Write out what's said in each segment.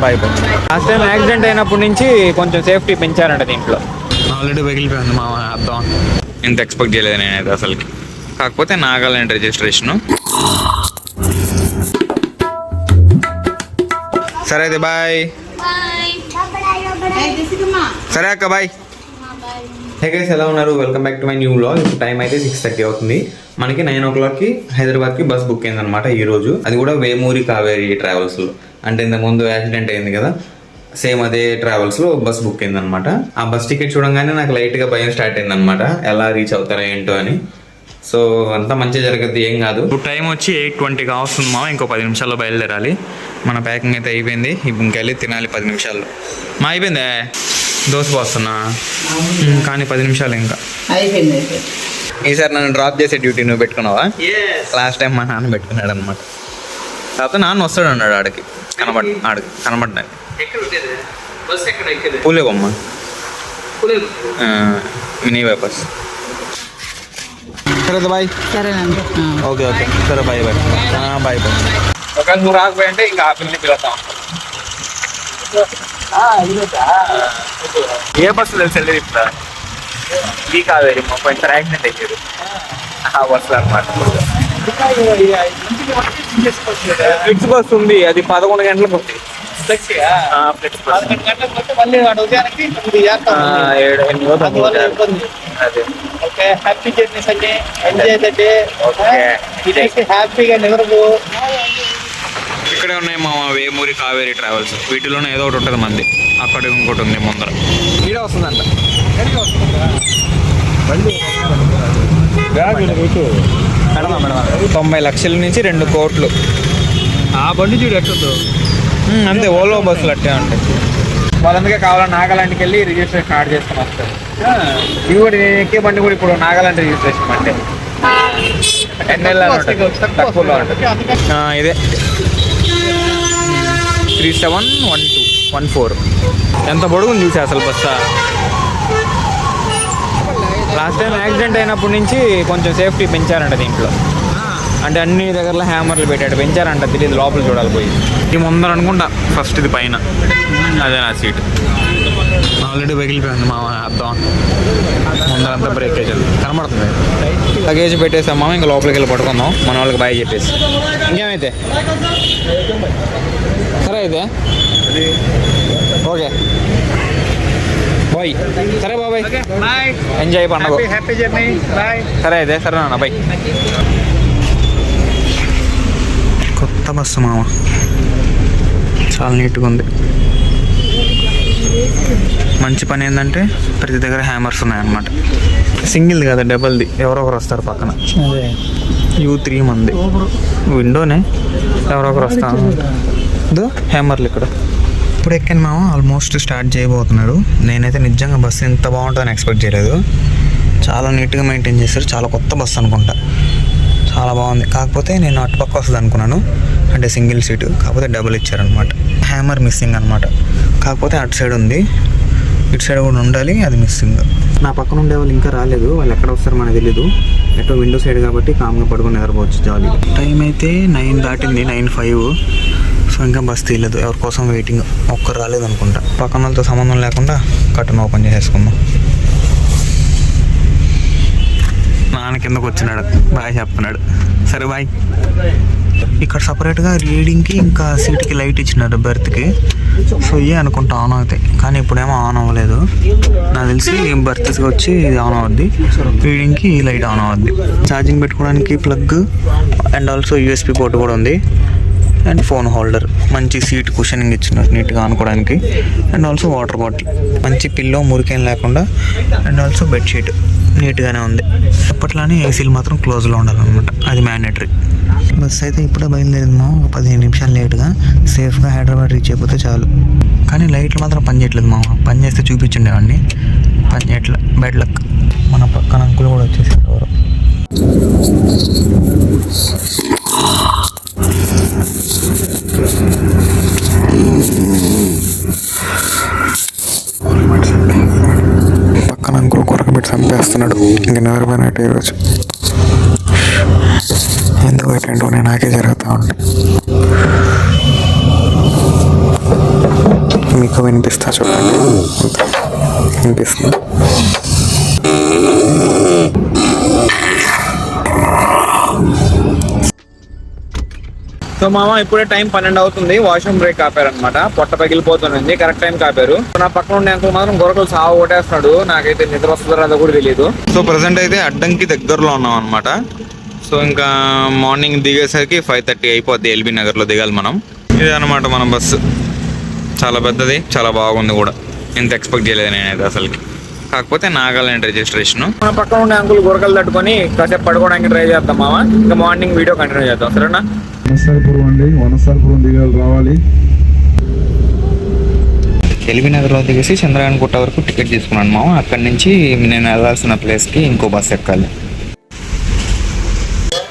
Bye bye. Last time accident అయినప్పటి నుంచి కొంచెం సేఫ్టీ పెంచారంట దీంట్లో. ఆల్రెడీ పగిలిపోయింది మా అర్థం. ఇంత ఎక్స్పెక్ట్ చేయలేదు నేనైతే అసలుకి. కాకపోతే నాగాలాండ్ రిజిస్ట్రేషను. సరే అయితే బాయ్. సరే అక్క బాయ్. హే గైస్, ఎలా ఉన్నారు? Welcome back to my new vlog. ఇప్పుడు టైం అయితే 6:30 అవుతుంది. మనకి 9 o'clockకి హైదరాబాద్కి బస్ బుక్ అయిందనమాట ఈరోజు. అది కూడా వేమూరి కావేరి ట్రావెల్స్లో. అంటే ఇంతకుముందు యాక్సిడెంట్ అయింది కదా, సేమ్ అదే ట్రావెల్స్లో బస్ బుక్ అయిందనమాట. ఆ బస్ టికెట్ చూడంగానే నాకు లైట్గా భయం స్టార్ట్ అయిందనమాట, ఎలా రీచ్ అవుతారా ఏంటో అని. సో అంతా మంచిగా జరగద్దు, ఏం కాదు. ఇప్పుడు టైం వచ్చి 8:20 కావస్తుంది మా. ఇంకో 10 నిమిషాల్లో బయలుదేరాలి. మన ప్యాకింగ్ అయితే అయిపోయింది. ఇప్పుడు ఇంకెళ్ళి తినాలి 10 నిమిషాల్లో. మా అయిపోయిందే, దోశ పోస్తున్నా కానీ 10 నిమిషాలు ఇంకా అయిపోయింది. ఈసారి నన్ను డ్రాప్ చేసే డ్యూటీ నువ్వు పెట్టుకున్నావా? లాస్ట్ టైం మా నాన్న పెట్టుకున్నాడు అనమాట. కాకపోతే నాన్న వస్తాడు అన్నాడు ఆడికి కనబడ్డాను. పూలేవమ్మ మినీ వేపర్స్. సరే బాయ్. సరేనండి, ఓకే ఓకే. సరే బాయ్ బాయ్ బాయ్ బాయ్. ఒకవేళ నువ్వు రాకపోయి అంటే ఇంకా ఆ పిల్లని పిలుస్తాం. ఏ బస్సు తెలుసు వెళ్ళేది ఇప్పుడు? ఈ కావేరి కొంచెం యాక్సిడెంట్ అయ్యేది ఆ బస్సు అనమాట. ఫ్లిక్స్ బస్ ఉంది, అది 11 గంటలకు ఉంది. హ్యాపీగా నిద్రపో. ఇక్కడే ఉన్నాయి మా వేమూరి కావేరి ట్రావెల్స్. వీటిలోనే ఏదో ఒకటి ఉంటుంది మంది. అక్కడ ఇంకోటి ఉంది ముందర. ఈడ వస్తుందంట. 90 లక్షల నుంచి 2 కోట్లు. ఆ బండి చూడు ఎట్టుందో. అంతే, ఓలో బస్సులు అట్టే ఉంటాయి. వాళ్ళందుకే కావాలని నాగాలాండ్కి వెళ్ళి రిజిస్ట్రేషన్ స్టార్ట్ చేసుకుని వస్తారు. ఇవి కూడా నేను ఎక్కే బండి కూడా ఇప్పుడు నాగాలాండ్ రిజిస్ట్రేషన్ అంటే తక్కువలో ఉంటుంది. ఇదే 371214. ఎంత పొడుగుంది చూసా అసలు బస్సా. లాస్ట్ టైం యాక్సిడెంట్ అయినప్పటి నుంచి కొంచెం సేఫ్టీ పెంచారంట దీంట్లో. అంటే అన్ని దగ్గరలో హ్యామర్లు పెట్టాడు, పెంచారంట. తెలియదు, లోపల చూడాలి పోయి. ఈ ముందర అనుకుంటా ఫస్ట్ ఇది పైన, అదే నా సీట్. ఆల్రెడీ పగిలిపోయింది మా అర్థం. ముందరంతా బ్రేక్ వేసేది కనబడుతుంది. లగేజ్ పెట్టేసామా, ఇంకా లోపలికి వెళ్ళి పట్టుకుందాం. మన వాళ్ళకి బాయ్ చెప్పేసి. ఇంకేమైతే సరే అయితే ఓకే బాయ్. సరే బాబాయ్, ఎంజాయ్ పండుగ. Happy journey. బాయ్. సరే అయితే సరే నాన్న బాయ్. కొత్త బస్సు మామ, చాలా నీట్గా ఉంది. మంచి పని ఏంటంటే ప్రతి దగ్గర హ్యామర్స్ ఉన్నాయన్నమాట. సింగిల్ది కదా, డబల్ది. ఎవరో ఒకరు వస్తారు పక్కన. U3 మంది విండోనే, ఎవరో ఒకరు వస్తారు. హ్యామర్లు ఇక్కడ ఇప్పుడు ఎక్కాను మామ. ఆల్మోస్ట్ స్టార్ట్ చేయబోతున్నారు. నేనైతే నిజంగా బస్సు ఇంత బాగుంటుందని ఎక్స్పెక్ట్ చేయలేదు. చాలా నీట్గా మెయింటైన్ చేస్తారు. చాలా కొత్త బస్సు అనుకుంటా, చాలా బాగుంది. కాకపోతే నేను అటుపక్క వస్తుంది అనుకున్నాను, అంటే సింగిల్ సీటు. కాకపోతే డబుల్ ఇచ్చారనమాట. హ్యామర్ మిస్సింగ్ అనమాట. కాకపోతే అటు సైడ్ ఉంది, ఇటు సైడ్ కూడా ఉండాలి, అది మిస్సింగ్. నా పక్కన ఉండే వాళ్ళు ఇంకా రాలేదు. వాళ్ళు ఎక్కడ వస్తారో మనకు తెలీదు. ఎటో విండో సైడ్ కాబట్టి కామ్గా పడుకొని నిద్రపోవచ్చు జాలీగా. టైం అయితే 9 దాటింది, 9:05. సో ఇంకా బస్ తీయలేదు. ఎవరి కోసం వెయిటింగ్. ఒక్కరు రాలేదు అనుకుంటా. పక్కన వాళ్ళతో సంబంధం లేకుండా కట్టను ఓపెన్ చేసేసుకుందాం. నాన్న కిందకు వచ్చినాడు, బాయ్ చెప్తున్నాడు. సరే బాయ్. ఇక్కడ సపరేట్గా రీడింగ్కి ఇంకా సీట్కి లైట్ ఇచ్చినారు బెర్త్కి. సో ఇవే అనుకుంటా ఆన్ అవుతాయి, కానీ ఇప్పుడేమో ఆన్ అవ్వలేదు. నాకు తెలిసి బెర్త్కి వచ్చి ఇది ఆన్ అవుద్ది, రీడింగ్కి లైట్ ఆన్ అవుద్ది. ఛార్జింగ్ పెట్టుకోవడానికి plug and also USB port కూడా ఉంది. అండ్ ఫోన్ హోల్డర్, మంచి సీట్ కుషనింగ్ ఇచ్చినారు నీట్గా ఆనుకోవడానికి. అండ్ ఆల్సో వాటర్ బాటిల్, మంచి పిల్లో, మురికేం లేకుండా. అండ్ ఆల్సో బెడ్షీట్ నీట్గానే ఉంది. అప్పట్లానే ఏసీలు మాత్రం క్లోజ్లో ఉండాలన్నమాట, అది మ్యాండేటరీ. బస్ అయితే ఇప్పుడే బయలుదేరిందా, 15 నిమిషాలు లేట్గా. సేఫ్గా హైదరాబాద్ రీచ్ అయిపోతే చాలు. కానీ లైట్లు మాత్రం పని చేయట్లేదు మామ. పని చేస్తే చూపించుండేవాడిని, పని చేయట్లేదు. Bed luck. మన పక్కన అంకులు కూడా వచ్చేసారు ఎవరు. పక్కన అంకులు కొరకబెట్టి చంపేస్తున్నాడు. ఇంక నిద్రపోయినట్టు ఈరోజు. ఎందుకు ఇట్లాంటివి నాకే జరుగుతూ ఉంటాయి. మీకు వినిపిస్తా చూడండి. వినిపిస్తుంది. సో మామ ఇప్పుడే టైం 12 అవుతుంది. వాష్రూమ్ బ్రేక్ ఆపారనమాట. పొట్ట పగిలిపోతుంది. కరెక్ట్ టైం కాపారు. నా పక్కన ఉండే అంకుల్ మాత్రం గొరకలు సాగు కొట్టేస్తున్నాడు. నాకైతే నిద్ర వస్తుందో రాదో కూడా తెలియదు. సో ప్రజెంట్ అయితే అడ్డంకి దగ్గరలో ఉన్నాం అనమాట. సో ఇంకా మార్నింగ్ దిగేసరికి 5:30 అయిపోద్ది. ఎల్బీ నగర్లో దిగాలి మనం. ఇదే అనమాట మన బస్సు. చాలా పెద్దది, చాలా బాగుంది కూడా. ఇంత ఎక్స్పెక్ట్ చేయలేదు నేనైతే అసలుకి. కాకపోతే నాగాలాండ్ రిజిస్ట్రేషన్. మన పక్కన ఉండే అంకుల్ గొరకలు తట్టుకొని కాసేపు పడుకోవడానికి ట్రై చేద్దాం మామ. ఇంకా మార్నింగ్ వీడియో కంటిన్యూ చేద్దాం, సరేనా? వనస్థలపురం దిగాలి రావాలి. ఎల్బీ నగర్లో దిగేసి చంద్రయాన్ గుట్ట వరకు టికెట్ తీసుకున్నాను మామ. అక్కడి నుంచి నేను వెళ్ళాల్సిన ప్లేస్కి ఇంకో బస్సు ఎక్కాలి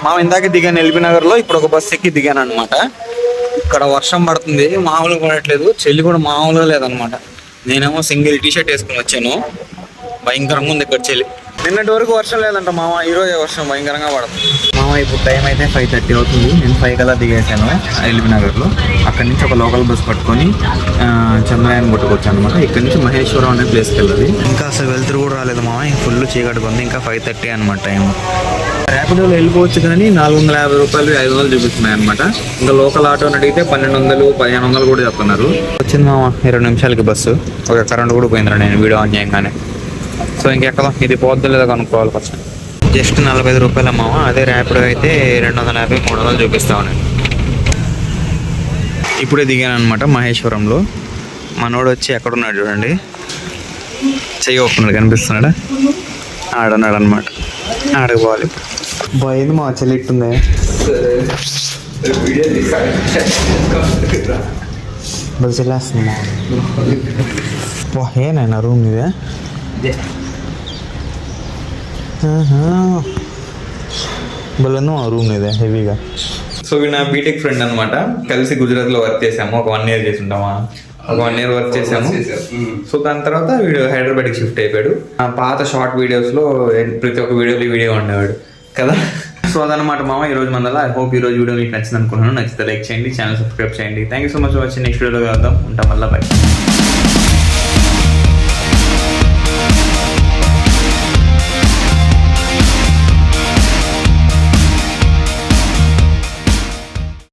మామ. ఇందాక దిగాను ఎల్బీ నగర్లో. ఇప్పుడు ఒక బస్సు ఎక్కి దిగాను అనమాట. ఇక్కడ వర్షం పడుతుంది, మామూలుగా పడట్లేదు. చలి కూడా మామూలుగా లేదనమాట. నేనేమో సింగిల్ టీషర్ట్ వేసుకుని వచ్చాను. భయంకరంగా ఉంది ఇక్కడ చలి. నిన్నటి వరకు వర్షం లేదంట మామ, ఈరోజే వర్షం భయంకరంగా పడుతుంది మామ. ఇప్పుడు టైం అయితే 5:30 అవుతుంది. నేను 5 కల్లా దిగేసాను ఎల్బీ నగర్లో. అక్కడి నుంచి ఒక లోకల్ బస్ పట్టుకొని చంద్రయాన్ గుట్టకొచ్చాను అనమాట. ఇక్కడ నుంచి మహేశ్వరం అనే ప్లేస్కి వెళ్ళాలి. ఇంకా అసలు వెళ్తురు కూడా రాలేదు మామ. ఫుల్ చీకటిగా ఉంది. ఇంకా 5:30 అనమాట టైం. ర్యాపిడోలో వెళ్ళిపోవచ్చు కానీ 450 రూపాయలు 500 చూపిస్తున్నాయి అనమాట. ఇంకా లోకల్ ఆటోని అడిగితే 1200 1500 కూడా చెప్తున్నారు. వచ్చింది మామ 20 నిమిషాలకి బస్సు. ఒక కరెంట్ కూడా పోయిందిరా నేను వీడియో ఆన్ చేయగానే. సో ఇంకెక్కదాం, ఇది పోద్దో లేదో కనుక్కోవాలి ఫస్ట్. జస్ట్ 45 రూపాయల మామ. అదే ర్యాపిడో అయితే 250 300 చూపిస్తాను నేను. ఇప్పుడే దిగాను అనమాట మహేశ్వరంలో. మనోడు వచ్చి ఎక్కడున్నాడు చూడండి, చెయ్యి ఒప్పున్నాడు, కనిపిస్తున్నాడా? ఆడున్నాడు అనమాట. ఆడకు పోవాలి ఇప్పుడు. పోయింది మా చెల్లి ఇట్టుంది. బస్సులేస్తుంది మా. ఏనైనా రూమ్ ఇదే. బలందు ఆ రూమ్ ఇదే హెవీగా. సో నా బీటెక్ ఫ్రెండ్ అనమాట. కలిసి గుజరాత్లో వర్క్ చేసాము. ఒక 1 ఇయర్ చేసి ఉంటామా. ఒక 1 ఇయర్ వర్క్ చేసాము. సో దాని తర్వాత వీడు హైదరాబాద్కి షిఫ్ట్ అయిపోయాడు. పాత షార్ట్ వీడియోస్లో ప్రతి ఒక్క వీడియో ఉండేవాడు కదా. సో అదనమాట మామ ఈ రోజు మందల. ఐ హోప్ ఈ రోజు వీడియో మీకు నచ్చింది అనుకుంటున్నాను. నచ్చితే లైక్ చేయండి, ఛానల్ సబ్స్క్రైబ్ చేయండి. Thank you so much for watching. Next వీడియోలో కలుద్దాం. ఉంటాం, మళ్ళీ బై.